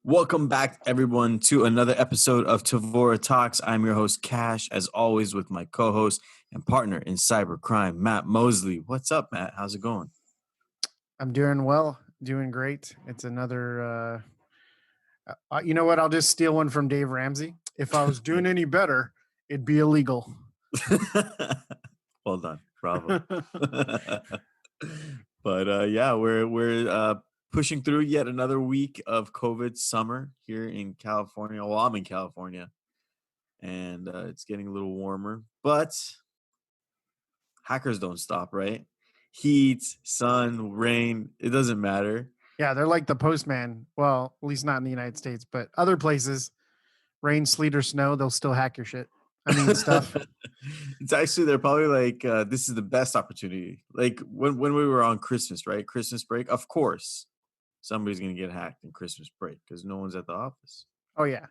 Welcome back, everyone, to another episode of Tevora Talks. I'm your host, Cash, as always, with my co-host and partner in cybercrime, Matt Mosley. What's up, Matt? How's it going? I'm doing well, doing great. It's another, you know what? I'll just steal one from Dave Ramsey. If I was doing any better, it'd be illegal. Well done. Bravo. But yeah, we're pushing through yet another week of COVID summer here in California. Well, I'm in California, and it's getting a little warmer, but hackers don't stop, right? Heat, sun, rain, it doesn't matter. Yeah, they're like the postman. Well, at least not in the United States, but other places, rain, sleet, or snow, they'll still hack your shit. I mean, stuff. It's actually, they're probably like, this is the best opportunity. Like when we were on Christmas, right? Christmas break, of course, somebody's going to get hacked in Christmas break because no one's at the office. Oh, yeah.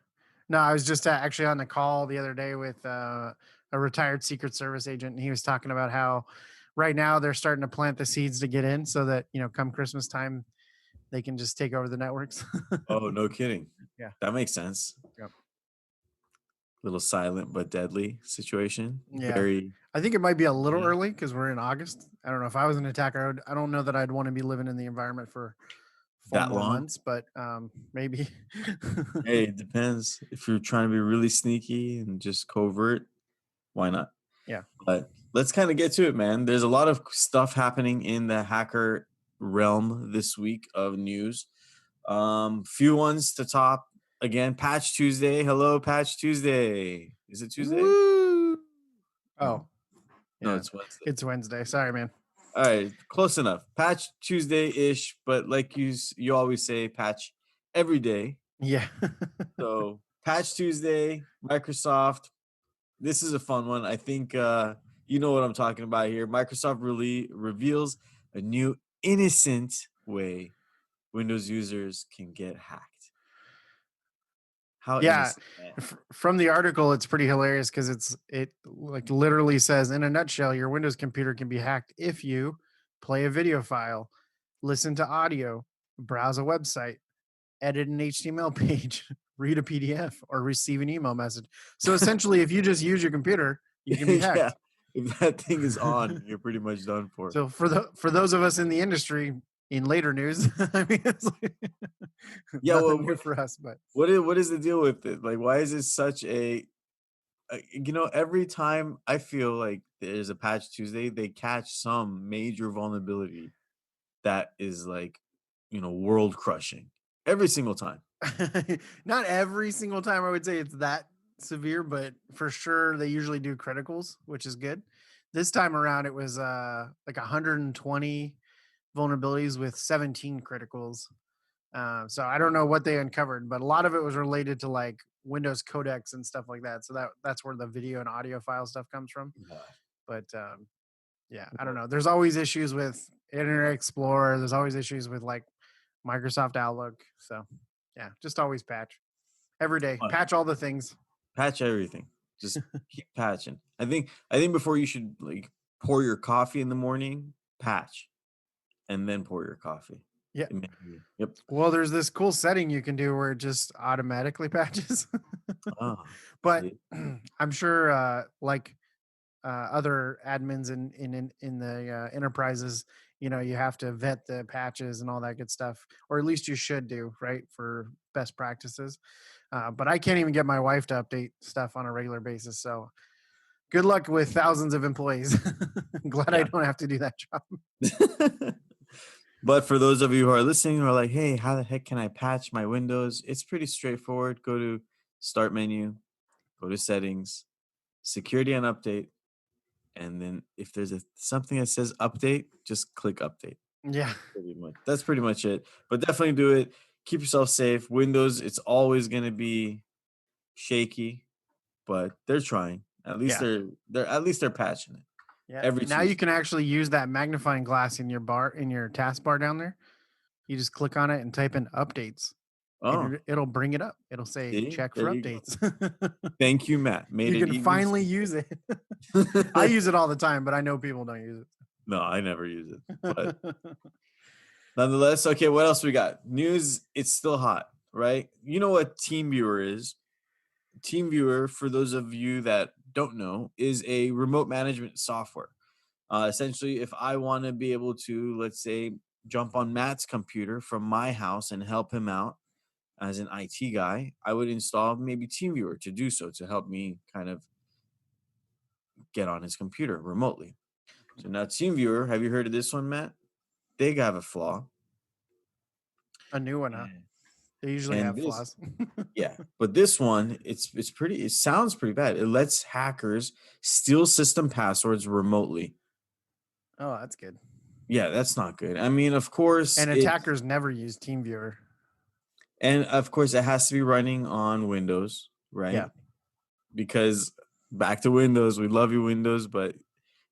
No, I was just actually on the call the other day with a retired Secret Service agent, and he was talking about how right now they're starting to plant the seeds to get in so that, come Christmas time, they can just take over the networks. Oh, no kidding. Yeah. That makes sense. Yep. Little silent but deadly situation. Yeah. Very. I think it might be a little early because we're in August. I don't know if I was an attacker. I don't know that I'd want to be living in the environment for That more long? months, but maybe. Hey, it depends. If you're trying to be really sneaky and just covert, why not? Yeah. But let's kind of get to it, man. There's a lot of stuff happening in the hacker realm this week of news. Few ones to top. Again, Patch Tuesday. Hello, Patch Tuesday. Is it Tuesday? Woo! No. Oh, No, yeah. it's Wednesday. It's Wednesday. Sorry, man. All right, close enough. Patch Tuesday-ish, but like you always say, patch every day. Yeah. So Patch Tuesday, Microsoft. This is a fun one. I think you know what I'm talking about here. Microsoft really reveals a new innocent way Windows users can get hacked. How Yeah. innocent? From the article, it's pretty hilarious because it like literally says, in a nutshell, your Windows computer can be hacked if you play a video file, listen to audio, browse a website, edit an HTML page, read a PDF, or receive an email message. So essentially, if you just use your computer, you can be hacked. Yeah, if that thing is on, you're pretty much done for. So for those of us in the industry, in later news, I mean, it's like Yeah, nothing new for us. But what is the deal with it? Like, why is it such every time I feel like there's a Patch Tuesday, they catch some major vulnerability that is like, world crushing every single time. not every single time I would say it's that severe, but for sure they usually do criticals, which is good. This time around, it was like 120 vulnerabilities with 17 criticals. So I don't know what they uncovered, but a lot of it was related to like Windows codecs and stuff like that. So that's where the video and audio file stuff comes from. But yeah, I don't know. There's always issues with Internet Explorer. There's always issues with like Microsoft Outlook. So yeah, just always patch every day. Patch all the things. Patch everything. Just keep patching. I think before you should like pour your coffee in the morning, patch, and then pour your coffee. Yeah. Yep. Well, there's this cool setting you can do where it just automatically patches. But I'm sure like other admins in the enterprises, you have to vet the patches and all that good stuff, or at least you should do, right, for best practices. But I can't even get my wife to update stuff on a regular basis. So good luck with thousands of employees. Glad I don't have to do that job. But for those of you who are listening who are like, hey, how the heck can I patch my Windows? It's pretty straightforward. Go to Start menu, go to Settings, Security and Update. And then if there's something that says update, just click update. Yeah. That's pretty much it. But definitely do it. Keep yourself safe. Windows, it's always going to be shaky, but they're trying. At least they're patching it. Yeah. Now you can actually use that magnifying glass in your taskbar down there. You just click on it and type in updates. Oh, it'll bring it up. It'll say check for updates. Thank you, Matt. You can finally use it. I use it all the time, but I know people don't use it. No, I never use it. But nonetheless, okay, what else we got? News, it's still hot, right? You know what TeamViewer is? TeamViewer, for those of you that don't know, is a remote management software. Essentially, if I want to be able to, let's say, jump on Matt's computer from my house and help him out as an IT guy, I would install maybe TeamViewer to do so to help me kind of get on his computer remotely. So now TeamViewer, have you heard of this one, Matt? They have a flaw. A new one, huh? And They usually and have this, flaws. yeah, but this one, it's pretty. It sounds pretty bad. It lets hackers steal system passwords remotely. Oh, that's good. Yeah, that's not good. I mean, of course, And attackers never use TeamViewer. it has to be running on Windows, Yeah. right? Because back to Windows, we love you Windows, but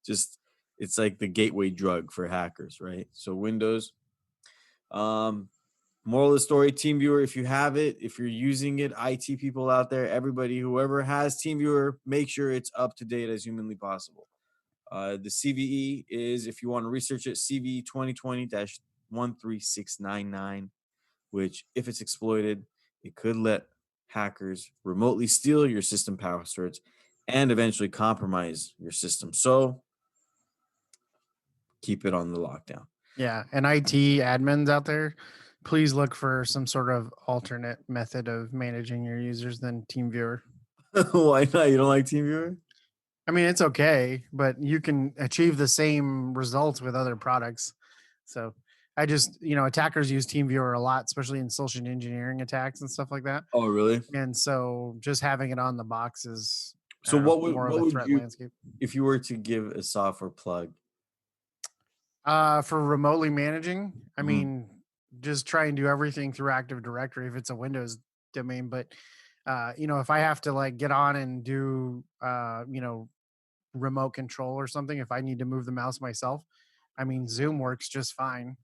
just it's like the gateway drug for hackers, right? So Windows. Um, Moral of the story, TeamViewer, if you have it, if you're using it, IT people out there, everybody, whoever has TeamViewer, make sure it's up to date as humanly possible. The CVE is, if you want to research it, CVE 2020-13699, which, if it's exploited, it could let hackers remotely steal your system passwords and eventually compromise your system. So keep it on the lockdown. Yeah. And IT admins out there, please look for some sort of alternate method of managing your users than TeamViewer. Why not? You don't like TeamViewer? I mean, it's okay, but you can achieve the same results with other products. So I just, attackers use TeamViewer a lot, especially in social engineering attacks and stuff like that. Oh, really? And so just having it on the box is, I So don't know, more of what a would threat you, landscape. if you were to give a software plug? For remotely managing, I Mhm. mean, just try and do everything through Active Directory if it's a Windows domain. But if I have to like get on and do remote control or something, if I need to move the mouse myself, I mean, Zoom works just fine.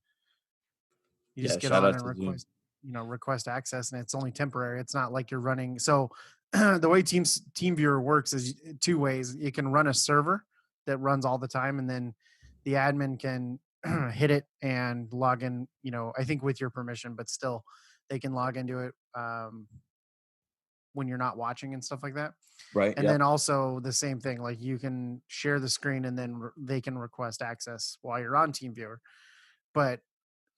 You Yeah, just get shout on out and to Zoom. request access, and it's only temporary. It's not like you're running. So the way TeamViewer works is two ways. You can run a server that runs all the time, and then the admin can hit it and log in. I think with your permission, but still, they can log into it when you're not watching and stuff like that. Right, And then yep. also the same thing, like you can share the screen, and then they can request access while you're on TeamViewer. But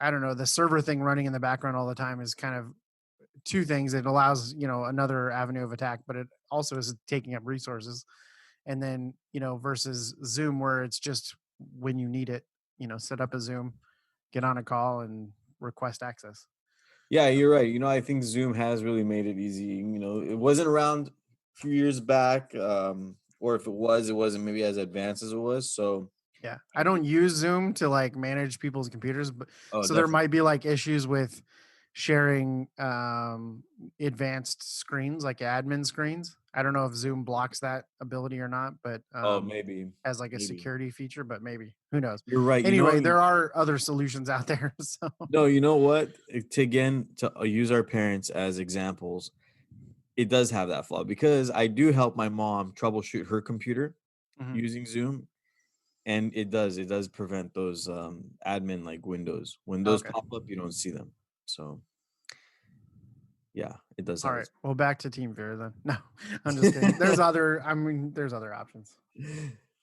I don't know, the server thing running in the background all the time is kind of two things. It allows, another avenue of attack, but it also is taking up resources. And then, versus Zoom, where it's just when you need it, set up a Zoom, get on a call and request access. Yeah, So, you're right. I think Zoom has really made it easy. It wasn't around a few years back, or if it was, it wasn't maybe as advanced as it was. So yeah, I I don't think, use Zoom to like manage people's computers, but oh, so there definitely. might be like issues with sharing advanced screens like admin screens. I don't know if Zoom blocks that ability or not, but Oh, maybe, as like a maybe. security feature, but maybe who knows. You're right. Anyway, there are other solutions out there. So No, you know what? To use our parents as examples, it does have that flaw because I do help my mom troubleshoot her computer mhm. using Zoom, and it does prevent those admin like windows. When those Okay. pop up, you don't see them. So yeah, it does All have right. its. Well, back to TeamViewer then. No, I'm just kidding. There's other options.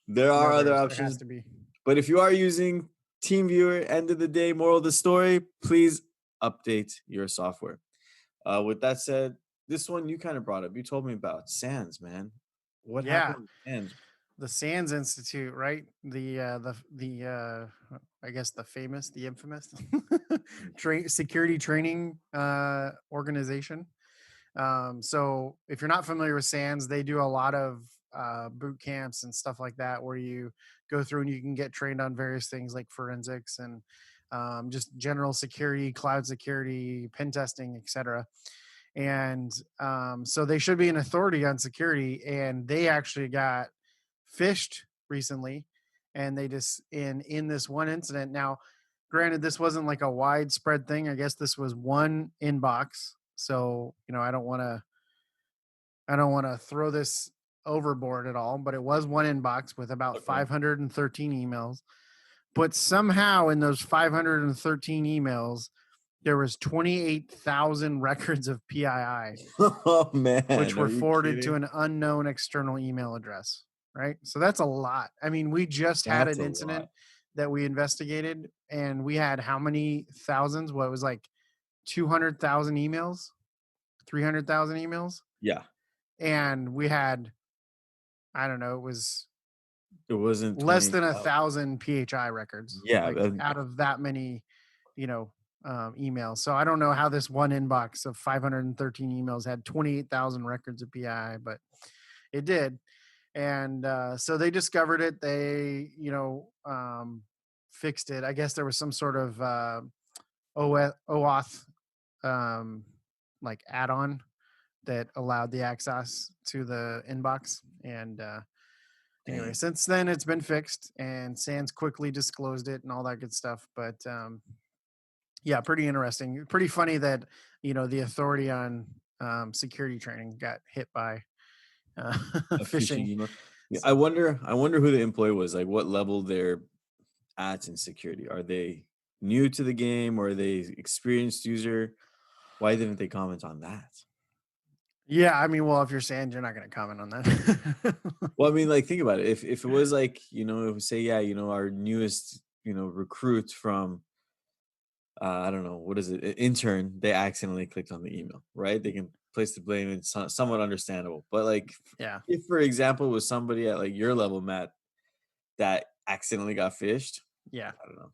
There You are know, other there has options, to be. but if you are using TeamViewer, end of the day, moral of the story, please update your software. With that said, this one you kind of brought up. You told me about SANS, man. What Yeah. happened with SANS? The SANS Institute, right? I guess the infamous security training organization. So if you're not familiar with SANS, they do a lot of boot camps and stuff like that, where you go through and you can get trained on various things like forensics and just general security, cloud security, pen testing, etc. And so they should be an authority on security, and they actually got phished recently, and they just in this one incident. Now, granted, this wasn't like a widespread thing. I guess this was one inbox. So I don't want to throw this overboard at all, but it was one inbox with about Okay. 513 emails. But somehow in those 513 emails, there was 28,000 records of PII, Oh which man, were are you forwarded to kidding? an unknown external email address, right? So that's a lot. I mean, we just had That's an a lot. incident that we investigated, and we had how many thousands? What, it was like 200,000 emails, 300,000 emails, Yeah, and we had, I don't know, it was it wasn't less than a 20,000. thousand PHI records, Yeah, like out of that many, you know, emails. So I don't know how this one inbox of 513 emails had 28,000 records of PI, but it did. And so they discovered it. They, fixed it. I guess there was some sort of OAuth um, like add-on that allowed the access to the inbox. And anyway, dang, since then it's been fixed, and SANS quickly disclosed it and all that good stuff. But yeah, pretty interesting. Pretty funny that the authority on security training got hit by uh, a phishing phishing. email. Yeah, So I wonder who the employee was, like what level they're at in security. Are they new to the game or are they experienced user? Why didn't they comment on that? yeah, I mean, well, if you're SANS, you're not going to comment on that. Well, I mean, like, think about it. If it was like, say, yeah, our newest, recruit from, I don't know, what is it, intern, they accidentally clicked on the email, right? They can place the blame. It's somewhat understandable. But like, Yeah, if for example, it was somebody at like your level, Matt, that accidentally got fished, yeah. I don't know.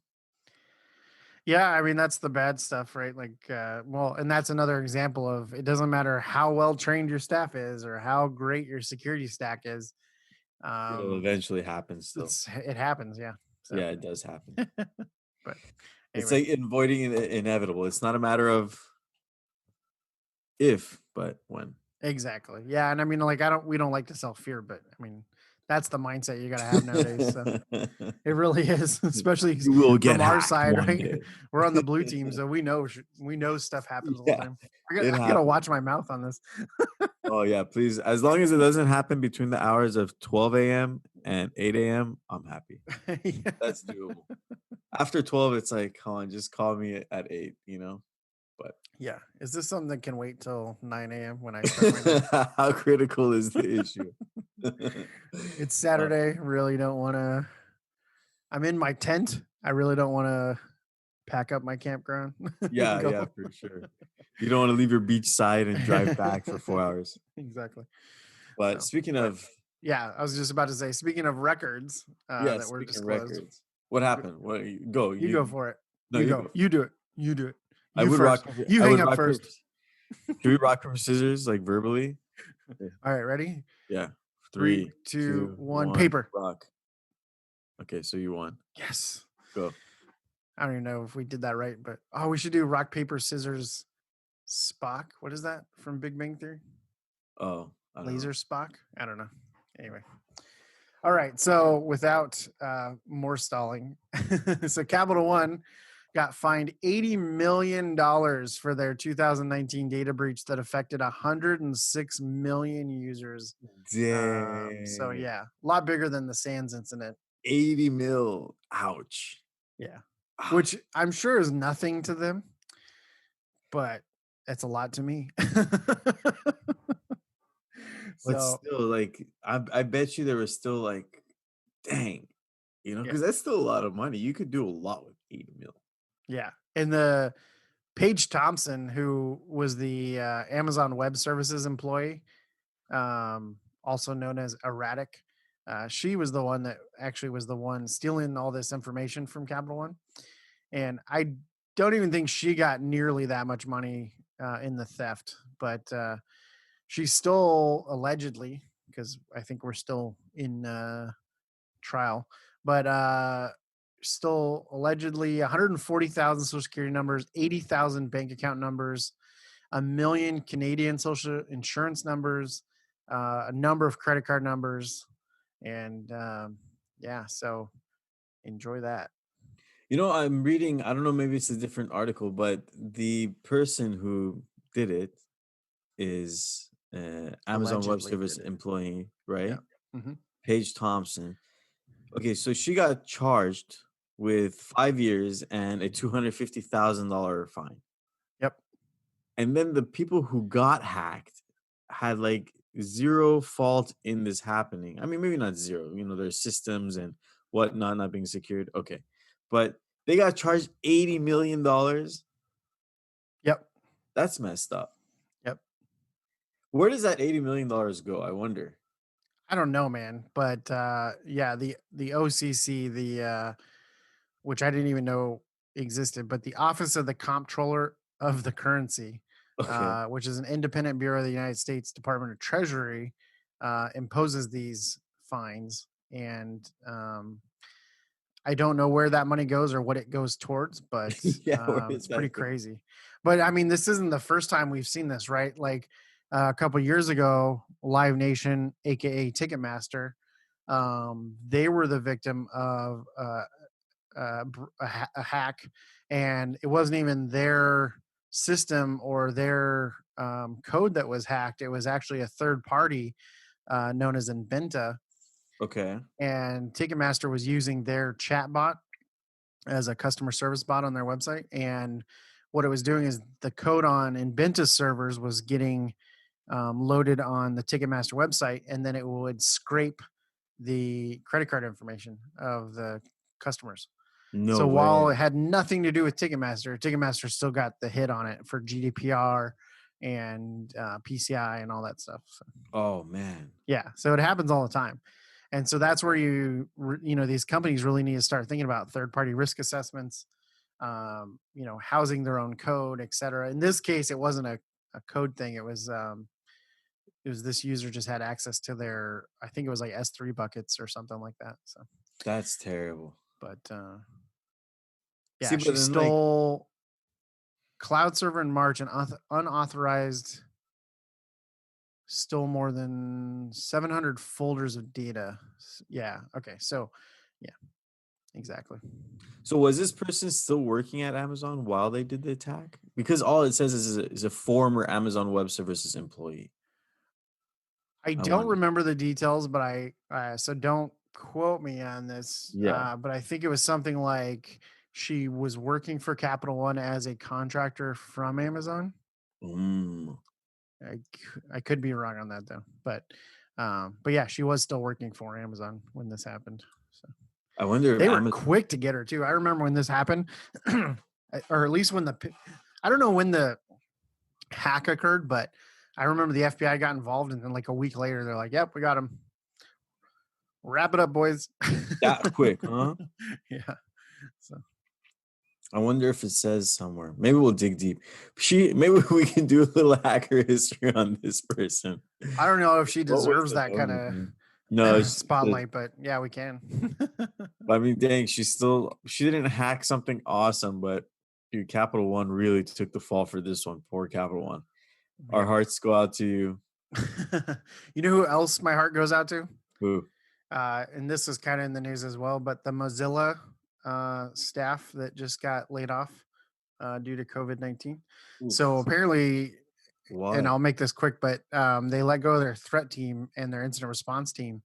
Yeah, I mean that's the bad stuff, right? Like, well, and that's another example of it doesn't matter how well trained your staff is or how great your security stack is. It'll Um, eventually happen still. it happens, yeah. So, Yeah, it does happen. but It's anyway, like avoiding inevitable. It's not a matter of if, but when. exactly, yeah. And I mean, like, we don't like to sell fear, but I mean, that's the mindset you got to have nowadays. So it really is, especially You will get from our hacked side, one right? day. We're on the blue team, so we know stuff happens all the Yeah, time. it I gotta happens. watch my mouth on this. Oh yeah, please. As long as it doesn't happen between the hours of 12 a.m. and 8 a.m., I'm happy. Yeah. That's doable. After 12, it's like, come on, just call me at 8. But Yeah. Is this something that can wait till 9 a.m. when I start my day? how critical is the issue? It's Uh, Saturday. Really don't want to. I'm in my tent. I really don't want to pack up my campground and yeah, go. yeah, for sure. You don't want to leave your beach side and drive back for 4 hours. Exactly. But So, speaking but of, yeah, I was just about to say, speaking of records yeah, that were speaking of disclosed, records, what g- happened? What go? you go for it. No, You you go. go. You do it. You do it. I You would rock. first. You I hang would up rock paper. first. Should we rock paper scissors like verbally? Yeah. All right. Ready? Yeah. Three, Three, two, two, one. one. Paper. Rock. Okay, so you won. Yes. Go. I don't even know if we did that right, but we should do rock, paper, scissors, Spock. What is that from Big Bang Theory? Oh, I don't Laser know. Spock? I don't know. Anyway. All right. So without more stalling, so Capital One got fined $80 million for their 2019 data breach that affected 106 million users. So Dang. yeah, a lot bigger than the SANS incident. 80 mil. Ouch. Yeah. Ah, Which I'm sure is nothing to them, but it's a lot to me. but So still, like, I bet you there was still like, dang, yeah, because that's still a lot of money. You could do a lot with 80 mil. yeah. And the Paige Thompson, who was the Amazon Web Services employee, also known as Erratic, she was the one that actually was the one stealing all this information from Capital One. And I don't even think she got nearly that much money in the theft, but she stole allegedly, because I think we're still in trial, but stole allegedly 140,000 social security numbers, 80,000 bank account numbers, a million Canadian social insurance numbers, a number of credit card numbers, and yeah, so enjoy that. I'm reading, I don't know, maybe it's a different article, but the person who did it is Amazon Web Allegedly Service did it. employee, Yeah. right? Hmm. Paige Thompson. Okay, so she got charged with 5 years and a $250,000 fine. And then the people who got hacked had like zero fault in this happening. I mean, maybe not zero, their systems and whatnot not being secured. Okay. But they got charged $80 million. Yep. That's messed up. Yep. Where does that $80 million go? I wonder. I don't know, man, but yeah, the OCC, which I didn't even know existed, but the Office of the Comptroller of the Currency, Okay. which is an independent bureau of the United States Department of Treasury, imposes these fines, and I don't know where that money goes or what it goes towards, but Yeah, where is it's pretty that go? crazy. But I mean, this isn't the first time we've seen this, right? Like a couple years ago, Live Nation, aka Ticketmaster, they were the victim of a hack, and it wasn't even their system or their code that was hacked. It was actually a third party known as Inventa, Okay. and Ticketmaster was using their chatbot as a customer service bot on their website. And what it was doing is the code on Inventa's servers was getting loaded on the Ticketmaster website, and then it would scrape the credit card information of the customers. No So while way. it had nothing to do with Ticketmaster, Ticketmaster still got the hit on it for GDPR and PCI and all that stuff. So, Oh man. yeah, so it happens all the time. And so that's where these companies really need to start thinking about third-party risk assessments, housing their own code, et cetera. In this case, it wasn't a code thing. It was this user just had access to their, I think it was like S3 buckets or something like that. So, That's terrible. but See, yeah, but she then like, stole cloud server in March and unauthorized stole more than 700 folders of data. Yeah. Okay. So, yeah, exactly. so was this person still working at Amazon while they did the attack? Because all it says is a former Amazon Web Services employee. I I don't wonder. remember the details, but so don't quote me on this. Yeah. But I think it was something like she was working for Capital One as a contractor from Amazon. Mm. I could be wrong on that though, but yeah, she was still working for Amazon when this happened. So I wonder if they were Amazon. quick to get her too. I remember when this happened, or at least I don't know when the hack occurred, but I remember the FBI got involved, and then like a week later, they're like, "Yep, we got him. Wrap it up, boys." That quick, huh? Yeah. So I wonder if it says somewhere. Maybe we'll dig deep. Maybe we can do a little hacker history on this person. I don't know if she What was deserves the that kind bonus name? No, of spotlight, but yeah, we can. I mean, dang, she didn't hack something awesome, but dude, Capital One really took the fall for this one. Poor Capital One. Our Yep. hearts go out to you. You know who else my heart goes out to? Who? And this is kind of in the news as well, but the Mozilla staff that just got laid off due to COVID-19. So Oof. apparently, and Why? I'll make this quick, but they let go of their threat team and their incident response team.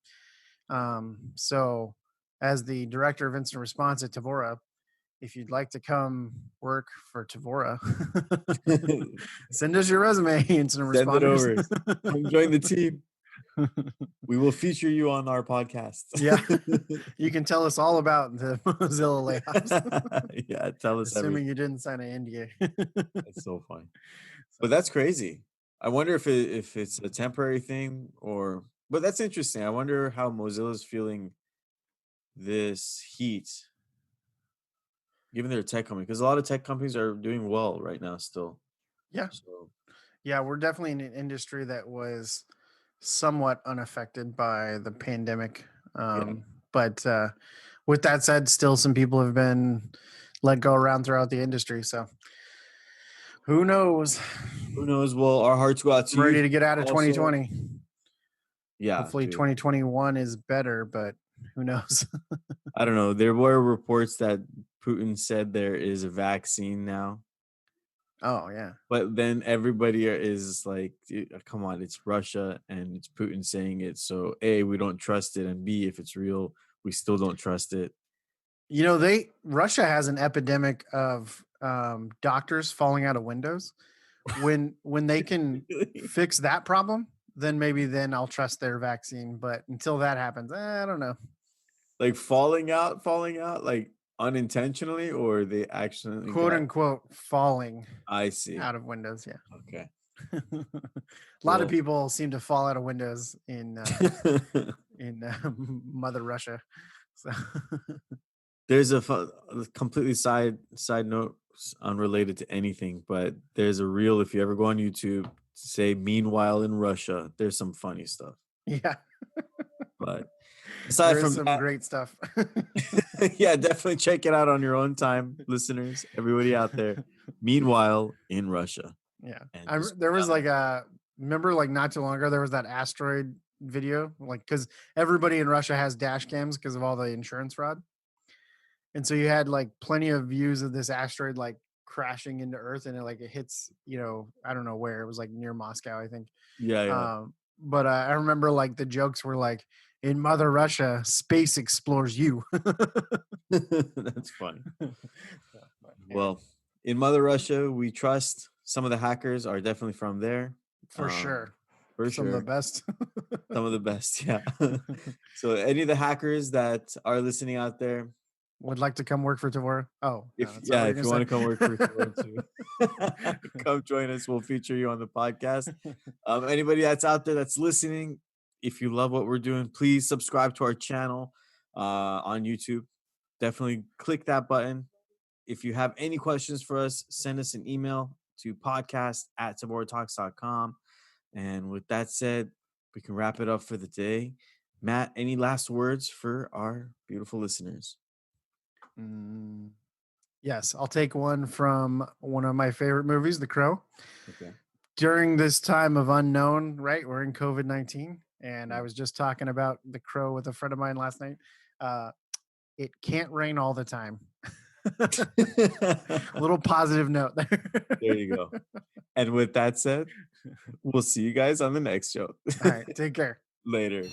So, as the director of incident response at Tevora, if you'd like to come work for Tevora, send us your resume, incident Send it responders. over. Come join the team. We will feature you on our podcast. Yeah, you can tell us all about the Mozilla layoffs, Yeah, tell us assuming everything. you didn't sign an NDA. That's so funny. But So, that's crazy. I wonder if it's a temporary thing or but that's interesting. I wonder how Mozilla's feeling this heat given their tech company because a lot of tech companies are doing well right now still. yeah, So yeah, we're definitely in an industry that was somewhat unaffected by the pandemic. yeah. But with that said, still some people have been let go around throughout the industry. So who knows? Who knows? Well, our hearts go out I'm to you ready to get out of also. 2020. Yeah, Hopefully dude. 2021 is better, but who knows? I don't know. There were reports that Putin said there is a vaccine now. Oh yeah. But then everybody is like, come on, it's Russia and it's Putin saying it. So A, we don't trust it. And B, if it's real, we still don't trust it. Russia has an epidemic of doctors falling out of windows, when they can Really? fix that problem, then maybe then I'll trust their vaccine. But until that happens, I don't know. Like falling out, like unintentionally, or they accidentally Quote got. unquote falling I see. out of windows. Yeah. Okay. A lot of Well, people seem to fall out of windows in Mother Russia. So there's a completely side note, unrelated to anything, but there's a reel if you ever go on YouTube, say "Meanwhile in Russia." There's some funny stuff, yeah, but aside there is from some that, great stuff. yeah, definitely check it out on your own time, listeners. Everybody out there. Meanwhile in Russia, Yeah, and just there was like a remember like not too long ago there was that asteroid video like because everybody in Russia has dash cams because of all the insurance fraud, and so you had like plenty of views of this asteroid like crashing into Earth and it hits I don't know where it was like near Moscow I think. yeah, yeah. But I remember like the jokes were like in Mother Russia space explores you. That's funny. Well, in Mother Russia, we trust some of the hackers are definitely from there. For sure. For Some of the sure. best. Some of the best, yeah. So any of the hackers that are listening out there, Would like to come work for Tevora. Oh, no, if that's not yeah, what you're if you want gonna to come work for Tevora too, come join us. We'll feature you on the podcast. say. Anybody that's out there that's listening, if you love what we're doing, please subscribe to our channel on YouTube. Definitely click that button. If you have any questions for us, send us an email to podcast@TevoraTalks.com. And with that said, we can wrap it up for the day. Matt, any last words for our beautiful listeners? Mm, yes, I'll take one from one of my favorite movies, The Crow. Okay. During this time of unknown, right? We're in COVID-19, and I Yeah. was just talking about The Crow with a friend of mine last night. Uh, it can't rain all the time. Little positive note there. There you go. And with that said, we'll see you guys on the next show. All right, take care. Later.